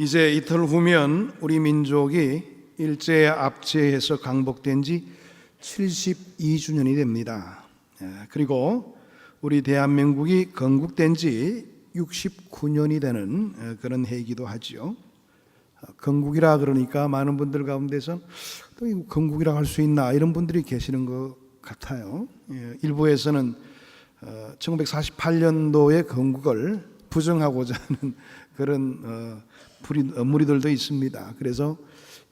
이제 이틀 후면 우리 민족이 일제에 압제해서 강복된 지 72주년이 됩니다. 그리고 우리 대한민국이 건국된 지 69년이 되는 그런 해이기도 하죠. 건국이라 그러니까 많은 분들 가운데서 또 건국이라 할 수 있나 이런 분들이 계시는 것 같아요. 일부에서는 1948년도의 건국을 부정하고자 하는 그런 무리들도 있습니다. 그래서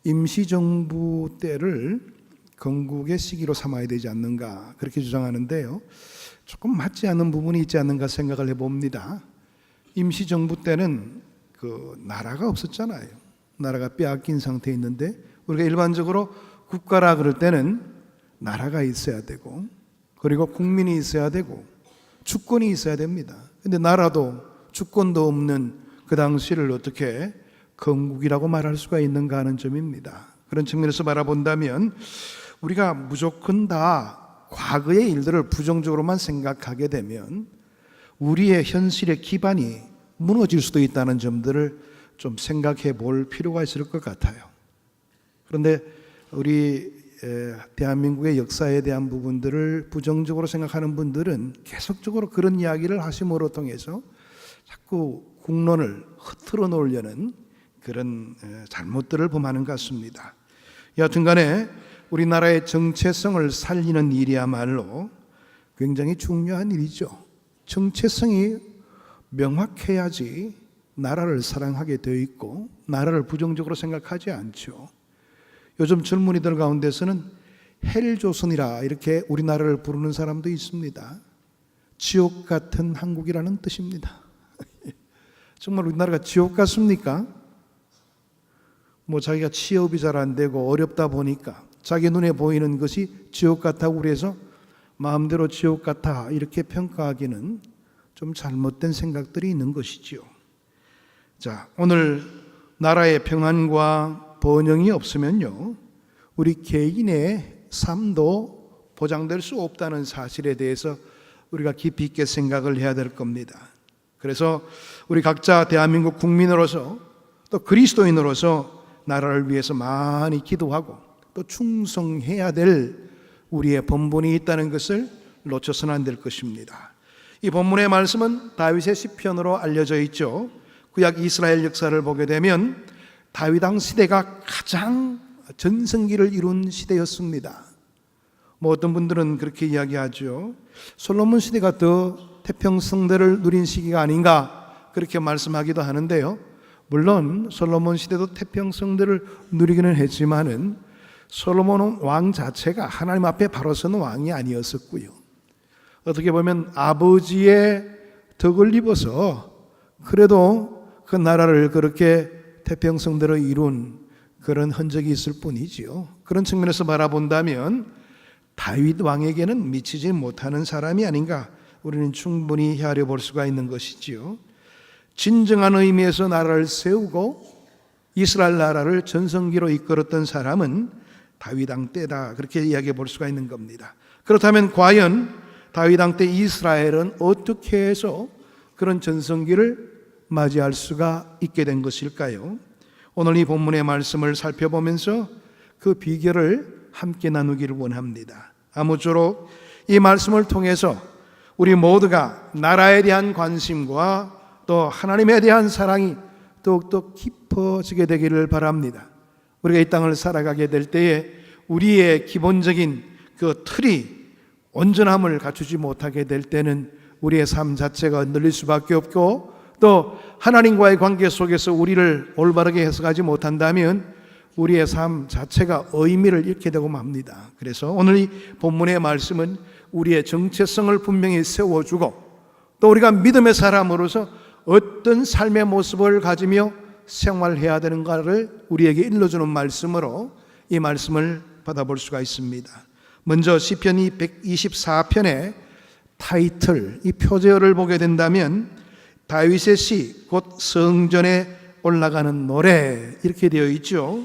임시정부 때를 건국의 시기로 삼아야 되지 않는가 그렇게 주장하는데요. 조금 맞지 않는 부분이 있지 않는가 생각을 해봅니다. 임시정부 때는 그 나라가 없었잖아요. 나라가 빼앗긴 상태에 있는데 우리가 일반적으로 국가라 그럴 때는 나라가 있어야 되고 그리고 국민이 있어야 되고 주권이 있어야 됩니다. 근데 나라도 주권도 없는 그 당시를 어떻게 건국이라고 말할 수가 있는가 하는 점입니다. 그런 측면에서 바라본다면 우리가 무조건 다 과거의 일들을 부정적으로만 생각하게 되면 우리의 현실의 기반이 무너질 수도 있다는 점들을 좀 생각해 볼 필요가 있을 것 같아요. 그런데 우리 대한민국의 역사에 대한 부분들을 부정적으로 생각하는 분들은 계속적으로 그런 이야기를 하심으로 통해서 자꾸 국론을 흐트러 놓으려는 그런 잘못들을 범하는 것 같습니다. 여하튼 간에 우리나라의 정체성을 살리는 일이야말로 굉장히 중요한 일이죠. 정체성이 명확해야지 나라를 사랑하게 되어 있고 나라를 부정적으로 생각하지 않죠. 요즘 젊은이들 가운데서는 헬조선이라 이렇게 우리나라를 부르는 사람도 있습니다. 지옥 같은 한국이라는 뜻입니다. 정말 우리나라가 지옥 같습니까? 자기가 취업이 잘 안 되고 어렵다 보니까 자기 눈에 보이는 것이 지옥 같다고 그래서 마음대로 지옥 같아 이렇게 평가하기는 좀 잘못된 생각들이 있는 것이지요. 자, 오늘 나라의 평안과 번영이 없으면요, 우리 개인의 삶도 보장될 수 없다는 사실에 대해서 우리가 깊이 있게 생각을 해야 될 겁니다. 그래서 우리 각자 대한민국 국민으로서 또 그리스도인으로서 나라를 위해서 많이 기도하고 또 충성해야 될 우리의 본분이 있다는 것을 놓쳐서는 안 될 것입니다. 이 본문의 말씀은 다윗의 시편으로 알려져 있죠. 구약 이스라엘 역사를 보게 되면 다윗 왕 시대가 가장 전성기를 이룬 시대였습니다. 어떤 분들은 그렇게 이야기하죠. 솔로몬 시대가 더 태평성대를 누린 시기가 아닌가 그렇게 말씀하기도 하는데요. 물론 솔로몬 시대도 태평성대를 누리기는 했지만은 솔로몬 왕 자체가 하나님 앞에 바로 서는 왕이 아니었었고요. 어떻게 보면 아버지의 덕을 입어서 그래도 그 나라를 그렇게 태평성대로 이룬 그런 흔적이 있을 뿐이지요. 그런 측면에서 바라본다면 다윗 왕에게는 미치지 못하는 사람이 아닌가 우리는 충분히 헤아려 볼 수가 있는 것이지요. 진정한 의미에서 나라를 세우고 이스라엘 나라를 전성기로 이끌었던 사람은 다윗 왕 때다 그렇게 이야기해 볼 수가 있는 겁니다. 그렇다면 과연 다윗 왕 때 이스라엘은 어떻게 해서 그런 전성기를 맞이할 수가 있게 된 것일까요? 오늘 이 본문의 말씀을 살펴보면서 그 비결을 함께 나누기를 원합니다. 아무쪼록 이 말씀을 통해서 우리 모두가 나라에 대한 관심과 또 하나님에 대한 사랑이 더욱더 깊어지게 되기를 바랍니다. 우리가 이 땅을 살아가게 될 때에 우리의 기본적인 그 틀이 온전함을 갖추지 못하게 될 때는 우리의 삶 자체가 흔들릴 수밖에 없고 또 하나님과의 관계 속에서 우리를 올바르게 해석하지 못한다면 우리의 삶 자체가 의미를 잃게 되고 맙니다. 그래서 오늘 이 본문의 말씀은 우리의 정체성을 분명히 세워주고 또 우리가 믿음의 사람으로서 어떤 삶의 모습을 가지며 생활해야 되는가를 우리에게 일러주는 말씀으로 이 말씀을 받아볼 수가 있습니다. 먼저 시편 124편의 타이틀, 이 표제어를 보게 된다면 다윗의 시, 곧 성전에 올라가는 노래 이렇게 되어 있죠.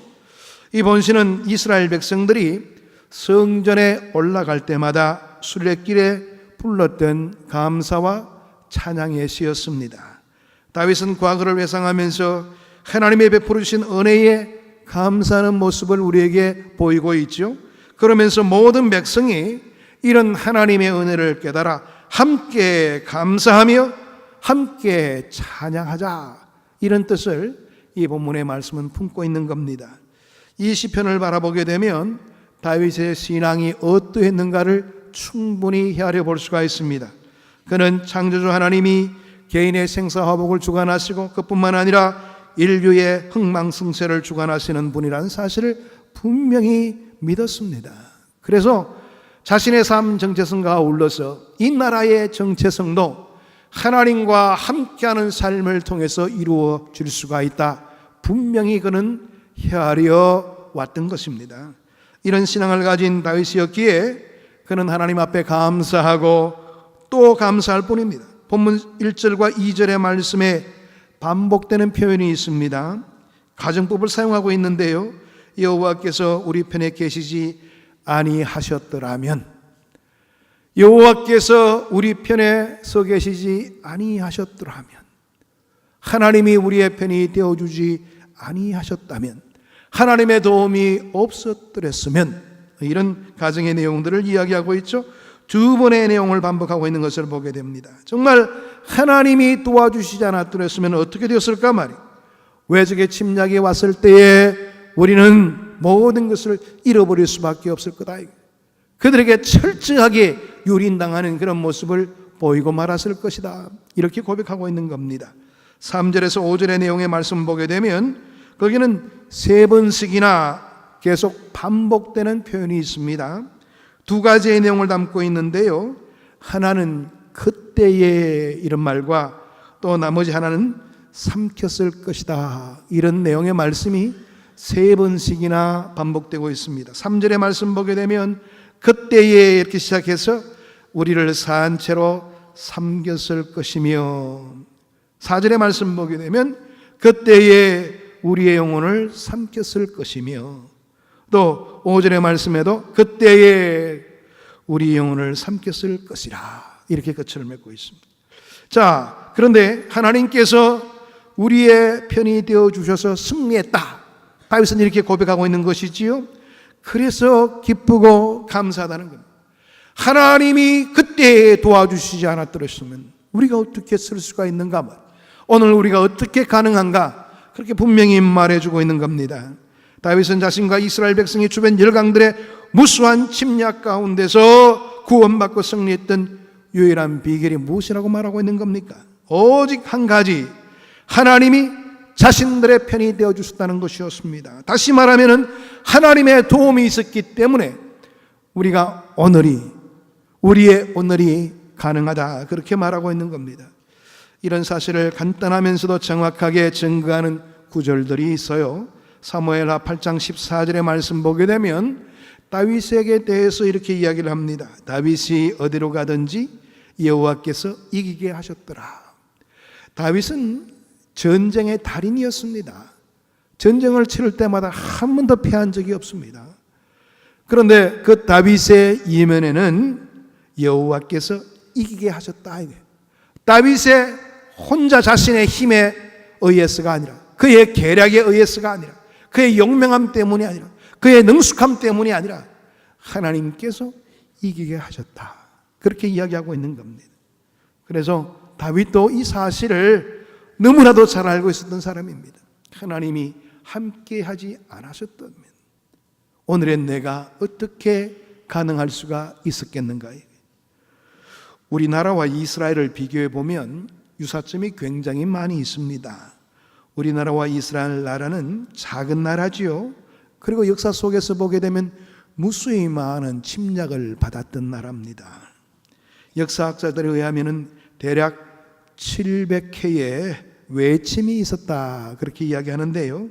이 본시는 이스라엘 백성들이 성전에 올라갈 때마다 순례길에 불렀던 감사와 찬양의 시였습니다. 다윗은 과거를 회상하면서 하나님의 베풀어 주신 은혜에 감사하는 모습을 우리에게 보이고 있죠. 그러면서 모든 백성이 이런 하나님의 은혜를 깨달아 함께 감사하며 함께 찬양하자, 이런 뜻을 이 본문의 말씀은 품고 있는 겁니다. 이 시편을 바라보게 되면 다윗의 신앙이 어떠했는가를 충분히 헤아려 볼 수가 있습니다. 그는 창조주 하나님이 개인의 생사화복을 주관하시고 그뿐만 아니라 인류의 흥망승쇠를 주관하시는 분이라는 사실을 분명히 믿었습니다. 그래서 자신의 삶 정체성과 아울러서 이 나라의 정체성도 하나님과 함께하는 삶을 통해서 이루어질 수가 있다, 분명히 그는 헤아려 왔던 것입니다. 이런 신앙을 가진 다윗이었기에 그는 하나님 앞에 감사하고 또 감사할 뿐입니다. 본문 1절과 2절의 말씀에 반복되는 표현이 있습니다. 가정법을 사용하고 있는데요, 여호와께서 우리 편에 계시지 아니하셨더라면, 여호와께서 우리 편에 서 계시지 아니하셨더라면, 하나님이 우리의 편이 되어주지 아니하셨다면, 하나님의 도움이 없었더랬으면, 이런 가정의 내용들을 이야기하고 있죠. 두 번의 내용을 반복하고 있는 것을 보게 됩니다. 정말 하나님이 도와주시지 않았더랬으면 어떻게 되었을까 말이에요. 외적의 침략이 왔을 때에 우리는 모든 것을 잃어버릴 수밖에 없을 거다. 그들에게 철저하게 유린당하는 그런 모습을 보이고 말았을 것이다, 이렇게 고백하고 있는 겁니다. 3절에서 5절의 내용의 말씀을 보게 되면 거기는 세 번씩이나 계속 반복되는 표현이 있습니다. 두 가지의 내용을 담고 있는데요, 하나는 그때에 이런 말과 또 나머지 하나는 삼켰을 것이다, 이런 내용의 말씀이 세 번씩이나 반복되고 있습니다. 3절의 말씀 보게 되면 그때에 이렇게 시작해서 우리를 산 채로 삼켰을 것이며, 4절의 말씀 보게 되면 그때에 우리의 영혼을 삼켰을 것이며, 또 5절의 말씀에도 그때에 우리 영혼을 삼켰을 것이라, 이렇게 끝을 맺고 있습니다. 자, 그런데 하나님께서 우리의 편이 되어 주셔서 승리했다, 다윗은 이렇게 고백하고 있는 것이지요. 그래서 기쁘고 감사하다는 겁니다. 하나님이 그때 도와주시지 않았더랬으면 우리가 어떻게 쓸 수가 있는가 말, 오늘 우리가 어떻게 가능한가, 그렇게 분명히 말해주고 있는 겁니다. 다윗은 자신과 이스라엘 백성이 주변 열강들의 무수한 침략 가운데서 구원받고 승리했던 유일한 비결이 무엇이라고 말하고 있는 겁니까? 오직 한 가지, 하나님이 자신들의 편이 되어주셨다는 것이었습니다. 다시 말하면 하나님의 도움이 있었기 때문에 우리의 오늘이 가능하다, 그렇게 말하고 있는 겁니다. 이런 사실을 간단하면서도 정확하게 증거하는 구절들이 있어요. 사무엘하 8장 14절의 말씀 보게 되면 다윗에게 대해서 이렇게 이야기를 합니다. 다윗이 어디로 가든지 여호와께서 이기게 하셨더라. 다윗은 전쟁의 달인이었습니다. 전쟁을 치를 때마다 한 번도 패한 적이 없습니다. 그런데 그 다윗의 이면에는 여호와께서 이기게 하셨다. 다윗의 혼자 자신의 힘에 의해서가 아니라, 그의 계략에 의해서가 아니라, 그의 용맹함 때문이 아니라, 그의 능숙함 때문이 아니라 하나님께서 이기게 하셨다, 그렇게 이야기하고 있는 겁니다. 그래서 다윗도 이 사실을 너무나도 잘 알고 있었던 사람입니다. 하나님이 함께하지 않으셨다면 오늘의 내가 어떻게 가능할 수가 있었겠는가. 우리나라와 이스라엘을 비교해 보면 유사점이 굉장히 많이 있습니다. 우리나라와 이스라엘 나라는 작은 나라지요. 그리고 역사 속에서 보게 되면 무수히 많은 침략을 받았던 나라입니다. 역사학자들에 의하면 대략 700회의 외침이 있었다, 그렇게 이야기하는데요.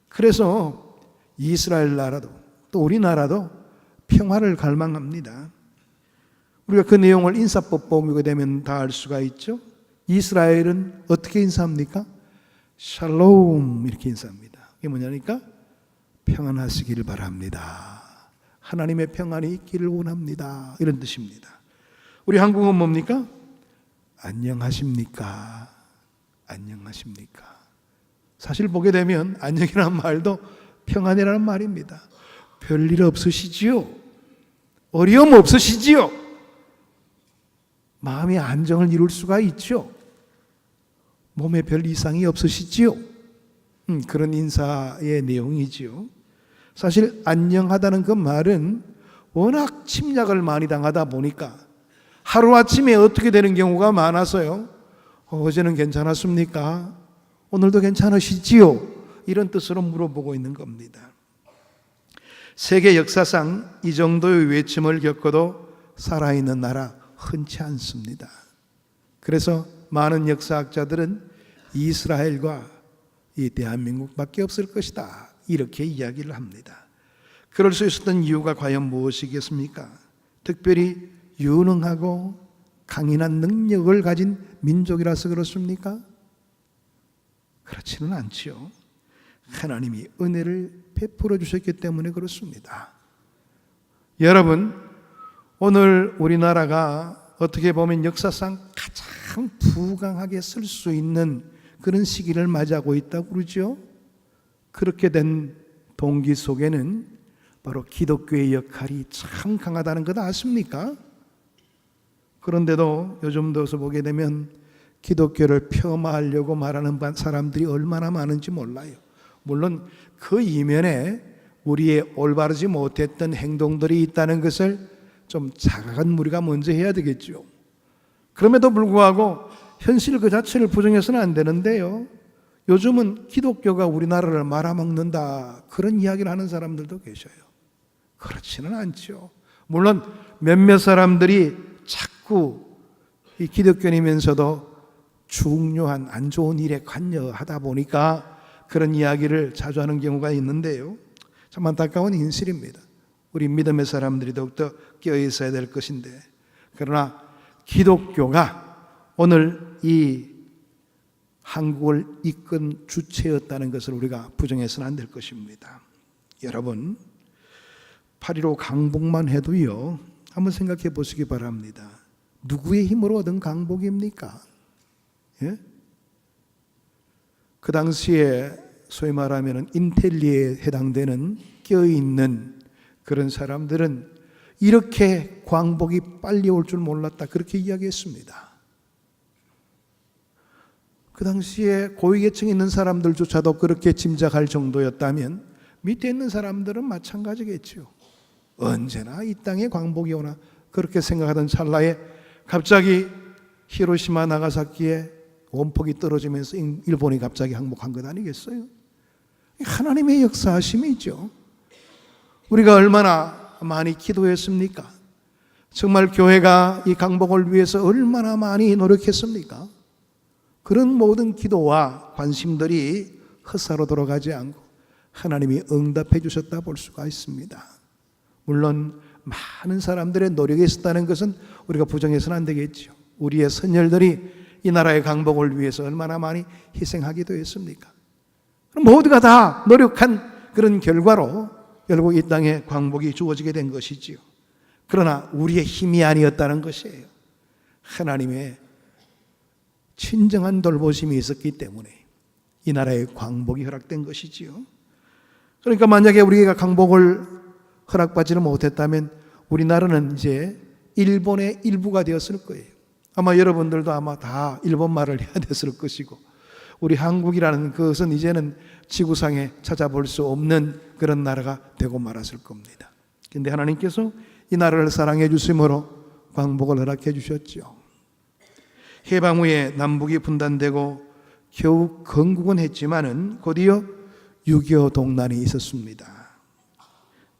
그래서 이스라엘 나라도 또 우리나라도 평화를 갈망합니다. 우리가 그 내용을 인사법 보게 되면 다 알 수가 있죠. 이스라엘은 어떻게 인사합니까? 샬롬, 이렇게 인사합니다. 이게 뭐냐니까 평안하시길 바랍니다. 하나님의 평안이 있기를 원합니다, 이런 뜻입니다. 우리 한국은 뭡니까? 안녕하십니까? 안녕하십니까? 사실 보게 되면 안녕이라는 말도 평안이라는 말입니다. 별일 없으시지요? 어려움 없으시지요? 마음의 안정을 이룰 수가 있죠. 몸에 별 이상이 없으시지요? 그런 인사의 내용이지요. 사실 안녕하다는 그 말은 워낙 침략을 많이 당하다 보니까 하루아침에 어떻게 되는 경우가 많아서요. 어제는 괜찮았습니까? 오늘도 괜찮으시지요? 이런 뜻으로 물어보고 있는 겁니다. 세계 역사상 이 정도의 외침을 겪어도 살아있는 나라 흔치 않습니다. 그래서 많은 역사학자들은 이스라엘과 이 대한민국밖에 없을 것이다, 이렇게 이야기를 합니다. 그럴 수 있었던 이유가 과연 무엇이겠습니까? 특별히 유능하고 강인한 능력을 가진 민족이라서 그렇습니까? 그렇지는 않지요. 하나님이 은혜를 베풀어 주셨기 때문에 그렇습니다. 여러분, 오늘 우리나라가 어떻게 보면 역사상 가장 부강하게 쓸 수 있는 그런 시기를 맞이하고 있다고 그러죠. 그렇게 된 동기 속에는 바로 기독교의 역할이 참 강하다는 것 아십니까? 그런데도 요즘 들어서 보게 되면 기독교를 폄하하려고 말하는 사람들이 얼마나 많은지 몰라요. 물론 그 이면에 우리의 올바르지 못했던 행동들이 있다는 것을 좀 자각한 우리가 먼저 해야 되겠죠. 그럼에도 불구하고 현실 그 자체를 부정해서는 안 되는데요. 요즘은 기독교가 우리나라를 말아먹는다, 그런 이야기를 하는 사람들도 계셔요. 그렇지는 않죠. 물론 몇몇 사람들이 자꾸 이 기독교이면서도 중요한 안 좋은 일에 관여하다 보니까 그런 이야기를 자주 하는 경우가 있는데요. 참 안타까운 현실입니다. 우리 믿음의 사람들이 더욱더 깨어 있어야 될 것인데, 그러나 기독교가 오늘 이 한국을 이끈 주체였다는 것을 우리가 부정해서는 안 될 것입니다. 여러분, 8.15 강복만 해도요, 한번 생각해 보시기 바랍니다. 누구의 힘으로 얻은 강복입니까? 예? 그 당시에 소위 말하면 인텔리에 해당되는 껴있는 그런 사람들은 이렇게 광복이 빨리 올 줄 몰랐다, 그렇게 이야기했습니다. 그 당시에 고위계층에 있는 사람들조차도 그렇게 짐작할 정도였다면 밑에 있는 사람들은 마찬가지겠죠. 언제나 이 땅에 광복이 오나, 그렇게 생각하던 찰나에 갑자기 히로시마 나가사키에 원폭이 떨어지면서 일본이 갑자기 항복한 것 아니겠어요? 하나님의 역사하심이죠. 우리가 얼마나 많이 기도했습니까? 정말 교회가 이 강복을 위해서 얼마나 많이 노력했습니까? 그런 모든 기도와 관심들이 헛사로 돌아가지 않고 하나님이 응답해 주셨다 볼 수가 있습니다. 물론 많은 사람들의 노력이 있었다는 것은 우리가 부정해서는 안 되겠죠. 우리의 선열들이 이 나라의 강복을 위해서 얼마나 많이 희생하기도 했습니까? 모두가 다 노력한 그런 결과로 결국 이 땅에 광복이 주어지게 된 것이지요. 그러나 우리의 힘이 아니었다는 것이에요. 하나님의 친정한 돌보심이 있었기 때문에 이 나라의 광복이 허락된 것이지요. 그러니까 만약에 우리가 강복을 허락받지를 못했다면 우리나라는 이제 일본의 일부가 되었을 거예요. 아마 여러분들도 아마 다 일본 말을 해야 됐을 것이고, 우리 한국이라는 것은 이제는 지구상에 찾아볼 수 없는 그런 나라가 되고 말았을 겁니다. 그런데 하나님께서 이 나라를 사랑해 주심으로 광복을 허락해 주셨죠. 해방 후에 남북이 분단되고 겨우 건국은 했지만은 곧이어 6.25 동란이 있었습니다.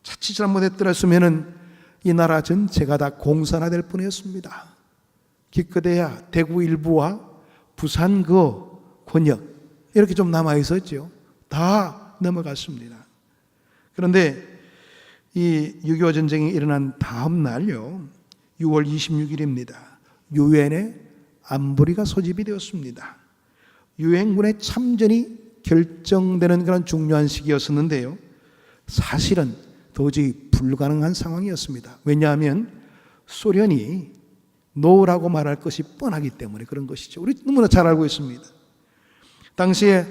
자칫 잘못했더랬으면은 이 나라 전체가 다 공산화될 뻔했습니다. 기껏해야 대구 일부와 부산 그 권역 이렇게 좀 남아 있었죠. 다 넘어갔습니다. 그런데 이 6.25 전쟁이 일어난 다음 날요, 6월 26일입니다. 유엔에 안보리가 소집이 되었습니다. 유엔군의 참전이 결정되는 그런 중요한 시기였었는데요, 사실은 도저히 불가능한 상황이었습니다. 왜냐하면 소련이 노라고 말할 것이 뻔하기 때문에 그런 것이죠. 우리 너무나 잘 알고 있습니다. 당시에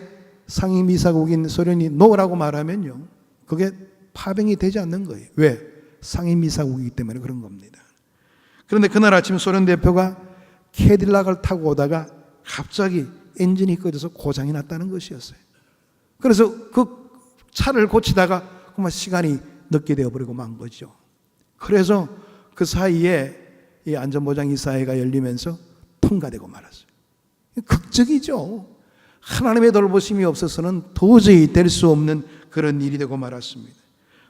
상임이사국인 소련이 노라고 말하면요, 그게 파병이 되지 않는 거예요. 왜? 상임이사국이기 때문에 그런 겁니다. 그런데 그날 아침 소련 대표가 캐딜락을 타고 오다가 갑자기 엔진이 꺼져서 고장이 났다는 것이었어요. 그래서 그 차를 고치다가 그만 시간이 늦게 되어버리고 만 거죠. 그래서 그 사이에 이 안전보장이사회가 열리면서 통과되고 말았어요. 극적이죠. 하나님의 돌보심이 없어서는 도저히 될 수 없는 그런 일이 되고 말았습니다.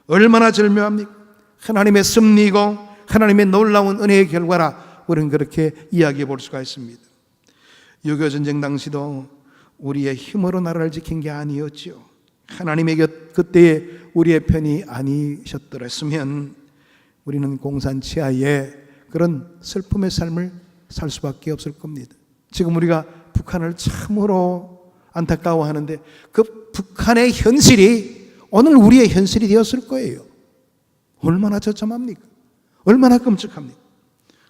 얼마나 절묘합니까? 하나님의 섭리고 하나님의 놀라운 은혜의 결과라 우리는 그렇게 이야기해 볼 수가 있습니다. 6.25 전쟁 당시도 우리의 힘으로 나라를 지킨 게 아니었지요. 하나님의 그때에 우리의 편이 아니셨더랬으면 우리는 공산치하에 그런 슬픔의 삶을 살 수밖에 없을 겁니다. 지금 우리가 북한을 참으로 안타까워하는데 그 북한의 현실이 오늘 우리의 현실이 되었을 거예요. 얼마나 처참합니까? 얼마나 끔찍합니까?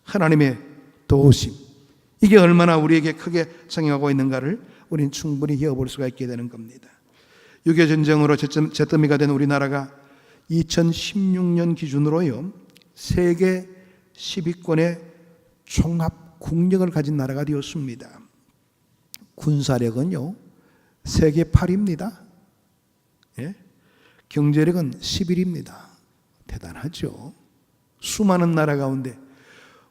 하나님의 도우심, 이게 얼마나 우리에게 크게 작용하고 있는가를 우리는 충분히 이어볼 수가 있게 되는 겁니다. 6.25 전쟁으로 잿더미가 된 우리나라가 2016년 기준으로요, 세계 10위권의 종합 국력을 가진 나라가 되었습니다. 군사력은요, 세계 8위입니다. 예? 경제력은 11위입니다. 대단하죠. 수많은 나라 가운데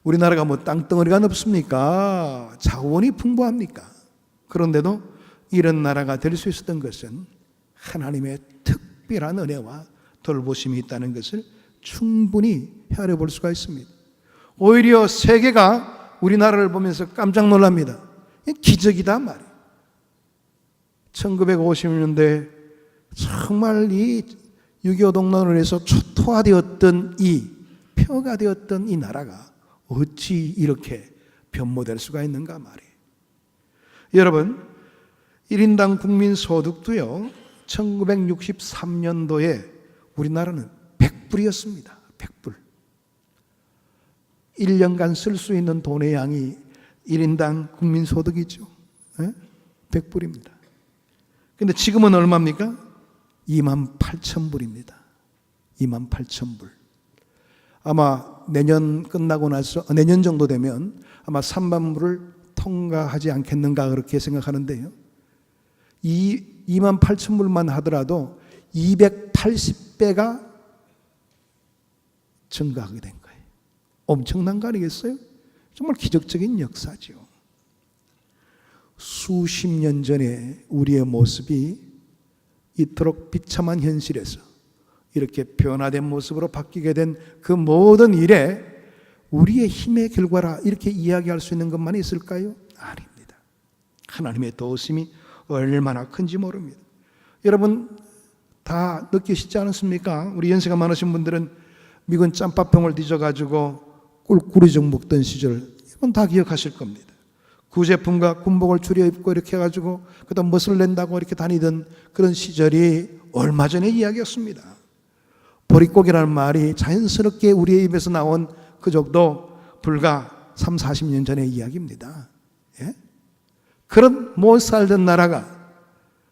우리나라가 뭐 땅덩어리가 넓습니까? 자원이 풍부합니까? 그런데도 이런 나라가 될 수 있었던 것은 하나님의 특별한 은혜와 돌보심이 있다는 것을 충분히 헤아려 볼 수가 있습니다. 오히려 세계가 우리나라를 보면서 깜짝 놀랍니다. 기적이다 말이에요. 1950년대 정말 이 6.25 동란으로 해서 초토화되었던 이 폐허가 되었던 이 나라가 어찌 이렇게 변모될 수가 있는가 말이에요. 여러분, 1인당 국민소득도요, 1963년도에 우리나라는 100불이었습니다. 100불. 1년간 쓸 수 있는 돈의 양이 1인당 국민소득이죠. 100불입니다. 근데 지금은 얼마입니까? 28,000불입니다. 28,000불. 아마 내년 끝나고 나서 내년 정도 되면 아마 3만 불을 통과하지 않겠는가 그렇게 생각하는데요. 이 28,000불만 하더라도 280배가 증가하게 된 거예요. 엄청난 거 아니겠어요? 정말 기적적인 역사죠. 수십 년 전에 우리의 모습이 이토록 비참한 현실에서 이렇게 변화된 모습으로 바뀌게 된 그 모든 일에 우리의 힘의 결과라 이렇게 이야기할 수 있는 것만 있을까요? 아닙니다. 하나님의 도우심이 얼마나 큰지 모릅니다. 여러분 다 느끼시지 않습니까? 우리 연세가 많으신 분들은 미군 짬밥병을 뒤져가지고 꿀꿀이죽 먹던 시절 이건 다 기억하실 겁니다. 구제품과 군복을 추려입고 이렇게 해가지고 그다음 멋을 낸다고 이렇게 다니던 그런 시절이 얼마 전의 이야기였습니다. 보릿고개라는 말이 자연스럽게 우리의 입에서 나온 그 정도 불과 3, 40년 전의 이야기입니다. 예? 그런 못 살던 나라가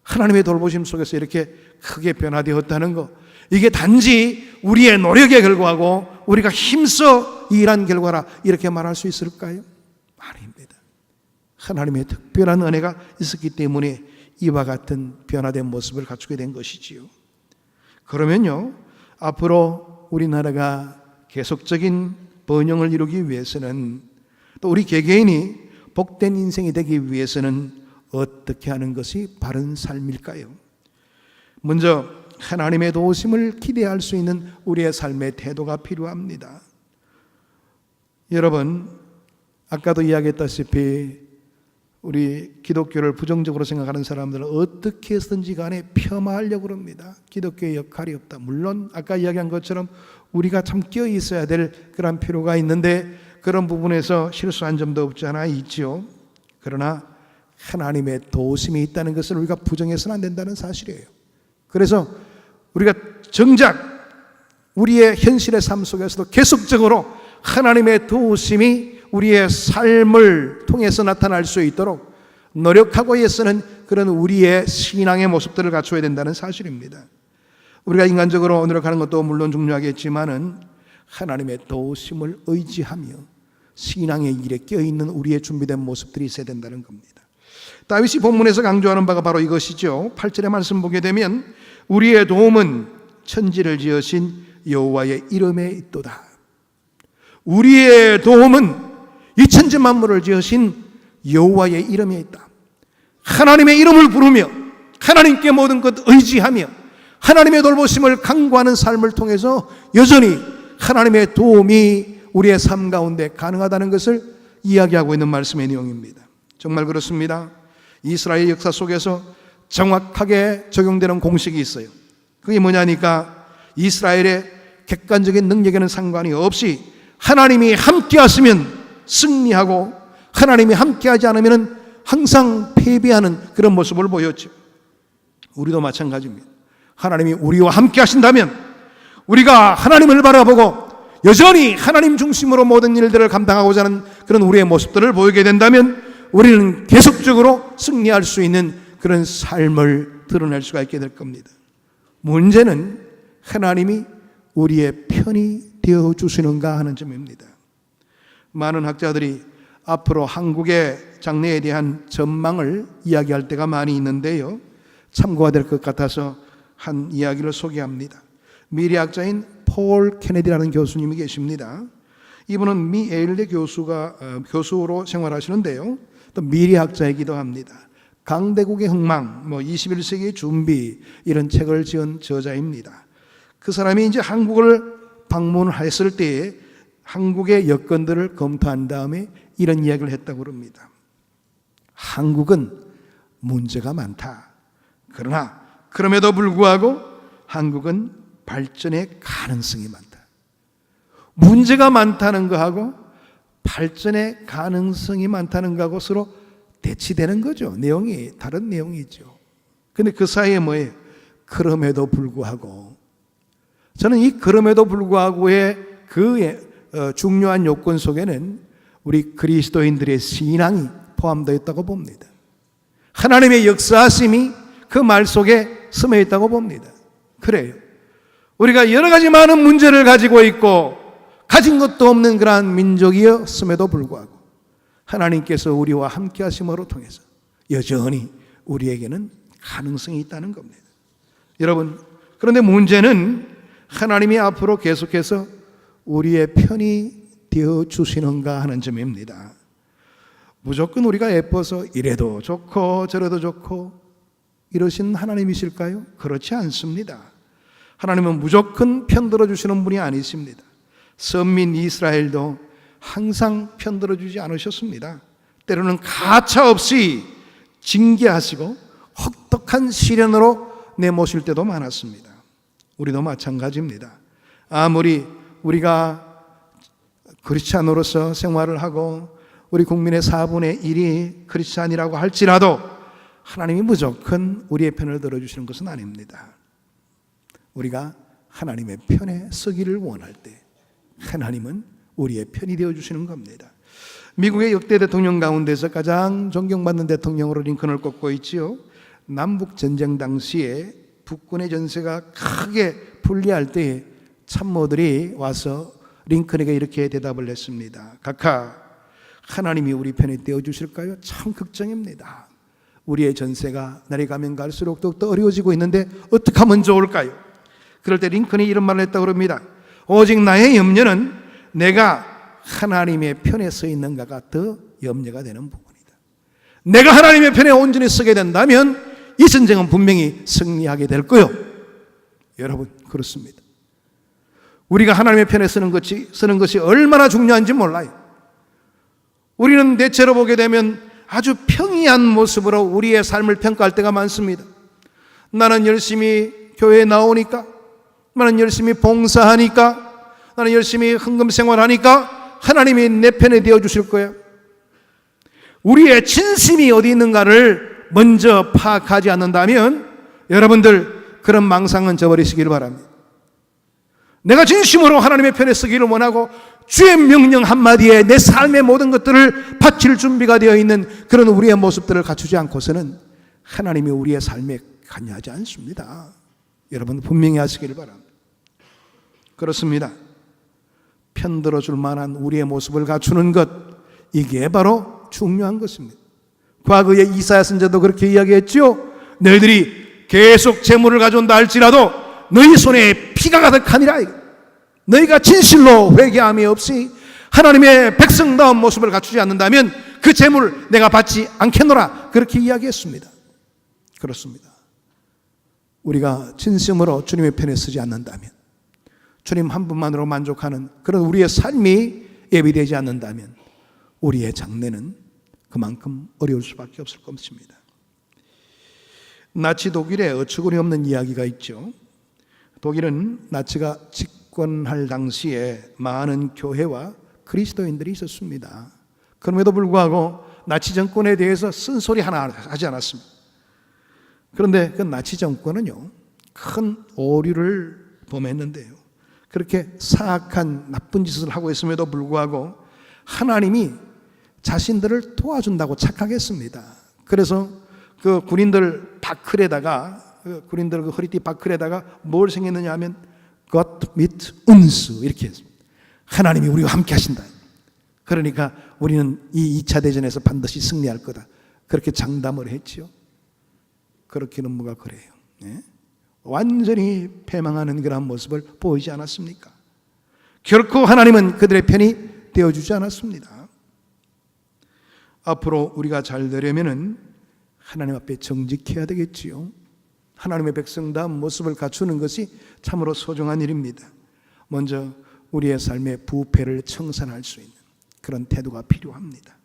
하나님의 돌보심 속에서 이렇게 크게 변화되었다는 것, 이게 단지 우리의 노력의 결과고 우리가 힘써 일한 결과라 이렇게 말할 수 있을까요? 아닙니다. 하나님의 특별한 은혜가 있었기 때문에 이와 같은 변화된 모습을 갖추게 된 것이지요. 그러면요, 앞으로 우리나라가 계속적인 번영을 이루기 위해서는, 또 우리 개개인이 복된 인생이 되기 위해서는 어떻게 하는 것이 바른 삶일까요? 먼저 하나님의 도우심을 기대할 수 있는 우리의 삶의 태도가 필요합니다. 여러분, 아까도 이야기했다시피 우리 기독교를 부정적으로 생각하는 사람들은 어떻게 해서든지 간에 폄하하려고 합니다. 기독교의 역할이 없다. 물론 아까 이야기한 것처럼 우리가 참 끼어 있어야 될 그런 필요가 있는데 그런 부분에서 실수한 점도 없지 않아 있지요. 그러나 하나님의 도우심이 있다는 것을 우리가 부정해서는 안 된다는 사실이에요. 그래서 우리가 정작 우리의 현실의 삶 속에서도 계속적으로 하나님의 도우심이 우리의 삶을 통해서 나타날 수 있도록 노력하고 애쓰는 그런 우리의 신앙의 모습들을 갖춰야 된다는 사실입니다. 우리가 인간적으로 노력하는 것도 물론 중요하겠지만은 하나님의 도우심을 의지하며 신앙의 일에 껴있는 우리의 준비된 모습들이 있어야 된다는 겁니다. 다윗이 본문에서 강조하는 바가 바로 이것이죠. 8절의 말씀 보게 되면 우리의 도움은 천지를 지으신 여호와의 이름에 있도다. 우리의 도움은 이 천지 만물을 지으신 여호와의 이름에 있다. 하나님의 이름을 부르며 하나님께 모든 것 의지하며 하나님의 돌보심을 간구하는 삶을 통해서 여전히 하나님의 도움이 우리의 삶 가운데 가능하다는 것을 이야기하고 있는 말씀의 내용입니다. 정말 그렇습니다. 이스라엘 역사 속에서 정확하게 적용되는 공식이 있어요. 그게 뭐냐니까 이스라엘의 객관적인 능력에는 상관이 없이 하나님이 함께 하시면 승리하고 하나님이 함께 하지 않으면 항상 패배하는 그런 모습을 보였죠. 우리도 마찬가지입니다. 하나님이 우리와 함께 하신다면 우리가 하나님을 바라보고 여전히 하나님 중심으로 모든 일들을 감당하고자 하는 그런 우리의 모습들을 보이게 된다면 우리는 계속적으로 승리할 수 있는 그런 삶을 드러낼 수가 있게 될 겁니다. 문제는 하나님이 우리의 편이 되어주시는가 하는 점입니다. 많은 학자들이 앞으로 한국의 장래에 대한 전망을 이야기할 때가 많이 있는데요, 참고가 될 것 같아서 한 이야기를 소개합니다. 미래학자인 폴 케네디라는 교수님이 계십니다. 이분은 미 예일대 교수로 생활하시는데요, 또 미래학자이기도 합니다. 강대국의 흥망, 21세기의 준비, 이런 책을 지은 저자입니다. 그 사람이 이제 한국을 방문했을 때에 한국의 여건들을 검토한 다음에 이런 이야기를 했다고 합니다. 한국은 문제가 많다. 그러나 그럼에도 불구하고 한국은 발전의 가능성이 많다. 문제가 많다는 거하고 발전의 가능성이 많다는 거하고 서로 대치되는 거죠. 내용이 다른 내용이죠. 근데 그 사이에 뭐예요? 그럼에도 불구하고, 저는 이 그럼에도 불구하고의 그 중요한 요건 속에는 우리 그리스도인들의 신앙이 포함되어 있다고 봅니다. 하나님의 역사하심이 그 말 속에 스며 있다고 봅니다. 그래요. 우리가 여러 가지 많은 문제를 가지고 있고 가진 것도 없는 그러한 민족이었음에도 불구하고 하나님께서 우리와 함께 하심으로 통해서 여전히 우리에게는 가능성이 있다는 겁니다. 여러분, 그런데 문제는 하나님이 앞으로 계속해서 우리의 편이 되어 주시는가 하는 점입니다. 무조건 우리가 예뻐서 이래도 좋고 저래도 좋고 이러신 하나님이실까요? 그렇지 않습니다. 하나님은 무조건 편들어 주시는 분이 아니십니다. 선민 이스라엘도 항상 편들어 주지 않으셨습니다. 때로는 가차없이 징계하시고 혹독한 시련으로 내모실 때도 많았습니다. 우리도 마찬가지입니다. 아무리 우리가 크리스찬으로서 생활을 하고 우리 국민의 4분의 1이 크리스찬이라고 할지라도 하나님이 무조건 우리의 편을 들어주시는 것은 아닙니다. 우리가 하나님의 편에 서기를 원할 때 하나님은 우리의 편이 되어주시는 겁니다. 미국의 역대 대통령 가운데서 가장 존경받는 대통령으로 링컨을 꼽고 있지요. 남북전쟁 당시에 북군의 전세가 크게 불리할 때에 참모들이 와서 링컨에게 이렇게 대답을 했습니다. 각하, 하나님이 우리 편에 떼어주실까요? 참 걱정입니다. 우리의 전세가 날이 가면 갈수록 더욱더 어려워지고 있는데 어떻게 하면 좋을까요? 그럴 때 링컨이 이런 말을 했다고 합니다. 오직 나의 염려는 내가 하나님의 편에 서 있는가가 더 염려가 되는 부분이다. 내가 하나님의 편에 온전히 서게 된다면 이 전쟁은 분명히 승리하게 될 거요. 여러분, 그렇습니다. 우리가 하나님의 편에 서는 것이 얼마나 중요한지 몰라요. 우리는 대체로 보게 되면 아주 평이한 모습으로 우리의 삶을 평가할 때가 많습니다. 나는 열심히 교회에 나오니까, 나는 열심히 봉사하니까, 나는 열심히 헌금 생활하니까 하나님이 내 편에 되어 주실 거야. 우리의 진심이 어디 있는가를 먼저 파악하지 않는다면 여러분들 그런 망상은 저버리시기를 바랍니다. 내가 진심으로 하나님의 편에 서기를 원하고 주의 명령 한마디에 내 삶의 모든 것들을 바칠 준비가 되어 있는 그런 우리의 모습들을 갖추지 않고서는 하나님이 우리의 삶에 관여하지 않습니다. 여러분 분명히 하시길 바랍니다. 그렇습니다. 편들어줄 만한 우리의 모습을 갖추는 것, 이게 바로 중요한 것입니다. 과거에 이사야 선지자도 그렇게 이야기했죠. 너희들이 계속 재물을 가져온다 할지라도 너희 손에 피가 가득하니라. 너희가 진실로 회개함이 없이 하나님의 백성다운 모습을 갖추지 않는다면 그 재물을 내가 받지 않겠노라, 그렇게 이야기했습니다. 그렇습니다. 우리가 진심으로 주님의 편에 서지 않는다면, 주님 한 분만으로 만족하는 그런 우리의 삶이 예비되지 않는다면 우리의 장래는 그만큼 어려울 수밖에 없을 것입니다. 나치 독일에 어처구니 없는 이야기가 있죠. 독일은 나치가 집권할 당시에 많은 교회와 그리스도인들이 있었습니다. 그럼에도 불구하고 나치 정권에 대해서 쓴소리 하나 하지 않았습니다. 그런데 그 나치 정권은요, 큰 오류를 범했는데요, 그렇게 사악한 나쁜 짓을 하고 있음에도 불구하고 하나님이 자신들을 도와준다고 착각했습니다. 그래서 그 군인들 바클에다가, 군인들 그 허리띠 바클에다가 뭘 생겼느냐 하면 Gott mit uns 이렇게 했습니다. 하나님이 우리와 함께 하신다. 그러니까 우리는 이 2차 대전에서 반드시 승리할 거다, 그렇게 장담을 했지요. 그렇게는 뭐가 그래요. 네? 완전히 패망하는 그런 모습을 보이지 않았습니까? 결코 하나님은 그들의 편이 되어주지 않았습니다. 앞으로 우리가 잘 되려면은 하나님 앞에 정직해야 되겠지요. 하나님의 백성다운 모습을 갖추는 것이 참으로 소중한 일입니다. 먼저 우리의 삶의 부패를 청산할 수 있는 그런 태도가 필요합니다.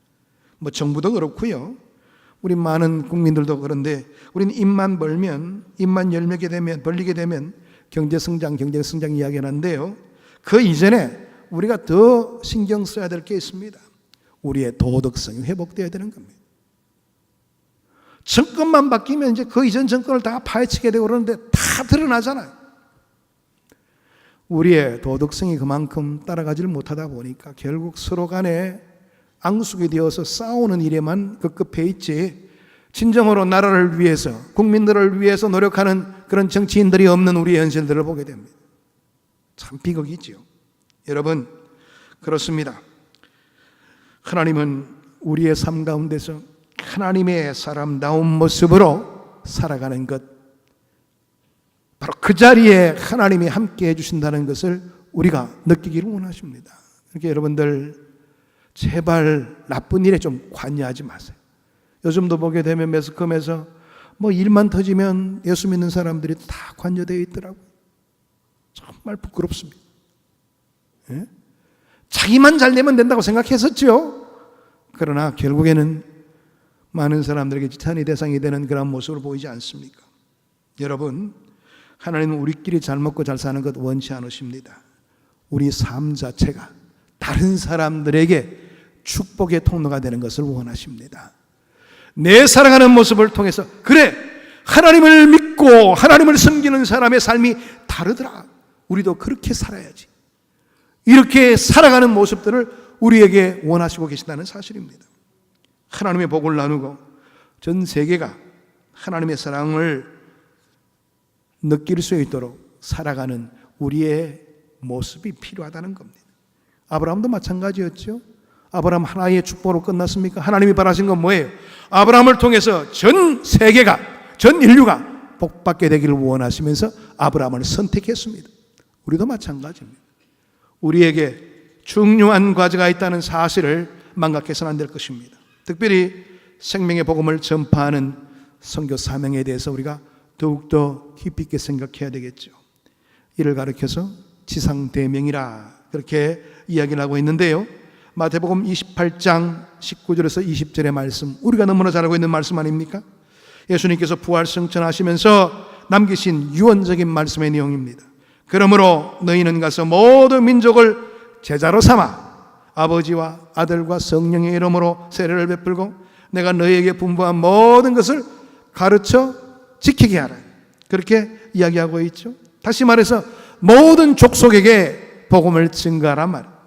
뭐 정부도 그렇고요, 우리 많은 국민들도 그런데, 우리는 입만 벌면, 입만 열매게 되면, 벌리게 되면 경제성장 이야기하는데요, 그 이전에 우리가 더 신경 써야 될 게 있습니다. 우리의 도덕성이 회복되어야 되는 겁니다. 정권만 바뀌면 이제 그 이전 정권을 다 파헤치게 되고 그러는데 다 드러나잖아요. 우리의 도덕성이 그만큼 따라가지를 못하다 보니까 결국 서로 간에 앙숙이 되어서 싸우는 일에만 급급해 있지, 진정으로 나라를 위해서, 국민들을 위해서 노력하는 그런 정치인들이 없는 우리의 현실들을 보게 됩니다. 참 비극이지요. 여러분, 그렇습니다. 하나님은 우리의 삶 가운데서 하나님의 사람다운 모습으로 살아가는 것, 바로 그 자리에 하나님이 함께 해주신다는 것을 우리가 느끼기를 원하십니다. 그러니까 여러분들 제발 나쁜 일에 좀 관여하지 마세요. 요즘도 보게 되면 매스컴에서 뭐 일만 터지면 예수 믿는 사람들이 다 관여되어 있더라고요. 정말 부끄럽습니다. 예? 자기만 잘 되면 된다고 생각했었죠. 그러나 결국에는 많은 사람들에게 지탄의 대상이 되는 그런 모습을 보이지 않습니까? 여러분, 하나님은 우리끼리 잘 먹고 잘 사는 것 원치 않으십니다. 우리 삶 자체가 다른 사람들에게 축복의 통로가 되는 것을 원하십니다. 내 살아가는 모습을 통해서, 그래, 하나님을 믿고 하나님을 섬기는 사람의 삶이 다르더라, 우리도 그렇게 살아야지, 이렇게 살아가는 모습들을 우리에게 원하시고 계신다는 사실입니다. 하나님의 복을 나누고 전 세계가 하나님의 사랑을 느낄 수 있도록 살아가는 우리의 모습이 필요하다는 겁니다. 아브라함도 마찬가지였죠. 아브라함 하나의 축복으로 끝났습니까? 하나님이 바라신 건 뭐예요? 아브라함을 통해서 전 세계가, 전 인류가 복받게 되기를 원하시면서 아브라함을 선택했습니다. 우리도 마찬가지입니다. 우리에게 중요한 과제가 있다는 사실을 망각해서는 안 될 것입니다. 특별히 생명의 복음을 전파하는 선교 사명에 대해서 우리가 더욱더 깊이 있게 생각해야 되겠죠. 이를 가리켜서 지상대명이라 그렇게 이야기를 하고 있는데요, 마태복음 28장 19절에서 20절의 말씀, 우리가 너무나 잘 알고 있는 말씀 아닙니까? 예수님께서 부활승천하시면서 남기신 유언적인 말씀의 내용입니다. 그러므로 너희는 가서 모든 민족을 제자로 삼아 아버지와 아들과 성령의 이름으로 세례를 베풀고 내가 너희에게 분부한 모든 것을 가르쳐 지키게 하라, 그렇게 이야기하고 있죠. 다시 말해서 모든 족속에게 복음을 증거하란 말이에요.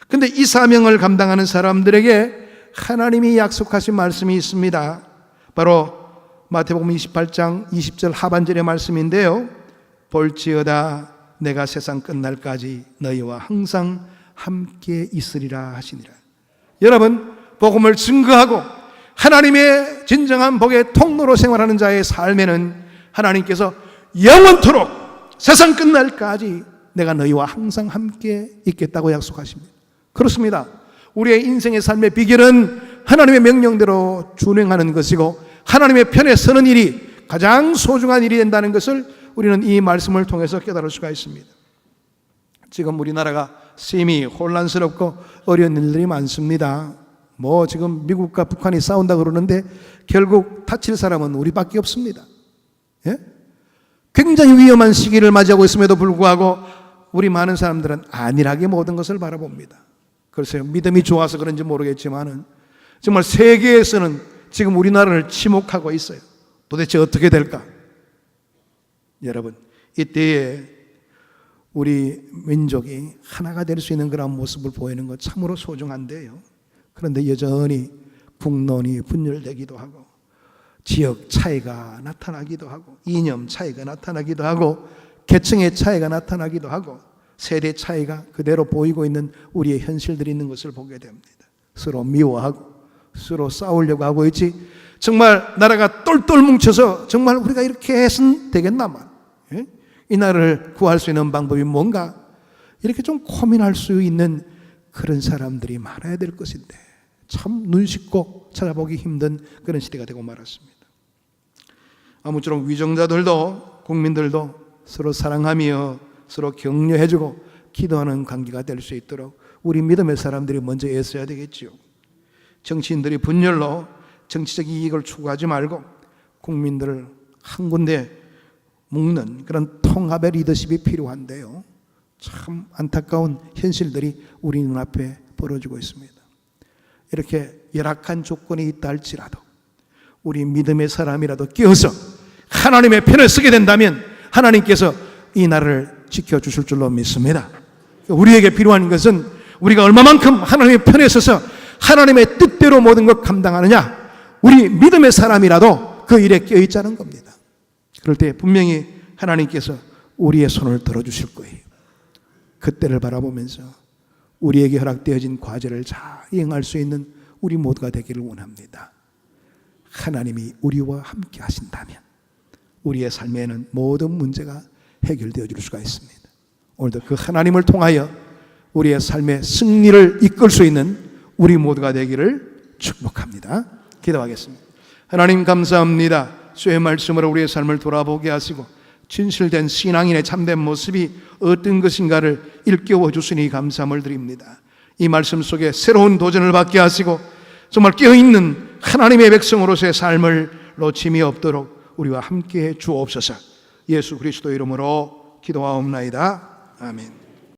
근데 이 사명을 감당하는 사람들에게 하나님이 약속하신 말씀이 있습니다. 바로 마태복음 28장 20절 하반절의 말씀인데요. 볼지어다 내가 세상 끝날까지 너희와 항상 함께 있으리라 하시니라. 여러분, 복음을 증거하고 하나님의 진정한 복의 통로로 생활하는 자의 삶에는 하나님께서 영원토록 세상 끝날까지 내가 너희와 항상 함께 있겠다고 약속하십니다. 그렇습니다. 우리의 인생의 삶의 비결은 하나님의 명령대로 준행하는 것이고 하나님의 편에 서는 일이 가장 소중한 일이 된다는 것을 우리는 이 말씀을 통해서 깨달을 수가 있습니다. 지금 우리나라가 심히 혼란스럽고 어려운 일들이 많습니다. 지금 미국과 북한이 싸운다 그러는데 결국 다칠 사람은 우리밖에 없습니다. 예? 굉장히 위험한 시기를 맞이하고 있음에도 불구하고 우리 많은 사람들은 안일하게 모든 것을 바라봅니다. 글쎄요, 믿음이 좋아서 그런지 모르겠지만은 정말 세계에서는 지금 우리나라를 치목하고 있어요. 도대체 어떻게 될까? 여러분, 이때에 우리 민족이 하나가 될 수 있는 그런 모습을 보이는 것 참으로 소중한데요. 그런데 여전히 국론이 분열되기도 하고 지역 차이가 나타나기도 하고 이념 차이가 나타나기도 하고 계층의 차이가 나타나기도 하고 세대 차이가 그대로 보이고 있는 우리의 현실들이 있는 것을 보게 됩니다. 서로 미워하고 서로 싸우려고 하고 있지, 정말 나라가 똘똘 뭉쳐서 정말 우리가 이렇게 해서는 되겠나만, 이 나라를 구할 수 있는 방법이 뭔가 이렇게 좀 고민할 수 있는 그런 사람들이 많아야 될 것인데 참 눈 씻고 찾아보기 힘든 그런 시대가 되고 말았습니다. 아무쪼록 위정자들도 국민들도 서로 사랑하며 서로 격려해주고 기도하는 관계가 될 수 있도록 우리 믿음의 사람들이 먼저 애써야 되겠지요. 정치인들이 분열로 정치적 이익을 추구하지 말고 국민들을 한 군데 묶는 그런 통합의 리더십이 필요한데요. 참 안타까운 현실들이 우리 눈앞에 벌어지고 있습니다. 이렇게 열악한 조건이 있다 할지라도 우리 믿음의 사람이라도 끼어서 하나님의 편을 서게 된다면 하나님께서 이 나라를 지켜주실 줄로 믿습니다. 우리에게 필요한 것은 우리가 얼마만큼 하나님의 편에 서서 하나님의 뜻대로 모든 것 감당하느냐, 우리 믿음의 사람이라도 그 일에 끼어있자는 겁니다. 그럴 때 분명히 하나님께서 우리의 손을 들어주실 거예요. 그때를 바라보면서 우리에게 허락되어진 과제를 잘 이행할 수 있는 우리 모두가 되기를 원합니다. 하나님이 우리와 함께 하신다면 우리의 삶에는 모든 문제가 해결되어 줄 수가 있습니다. 오늘도 그 하나님을 통하여 우리의 삶의 승리를 이끌 수 있는 우리 모두가 되기를 축복합니다. 기도하겠습니다. 하나님 감사합니다. 주의 말씀으로 우리의 삶을 돌아보게 하시고 진실된 신앙인의 참된 모습이 어떤 것인가를 일깨워 주시니 감사함을 드립니다. 이 말씀 속에 새로운 도전을 받게 하시고 정말 깨어있는 하나님의 백성으로서의 삶을 놓침이 없도록 우리와 함께해 주옵소서. 예수 그리스도 이름으로 기도하옵나이다. 아멘.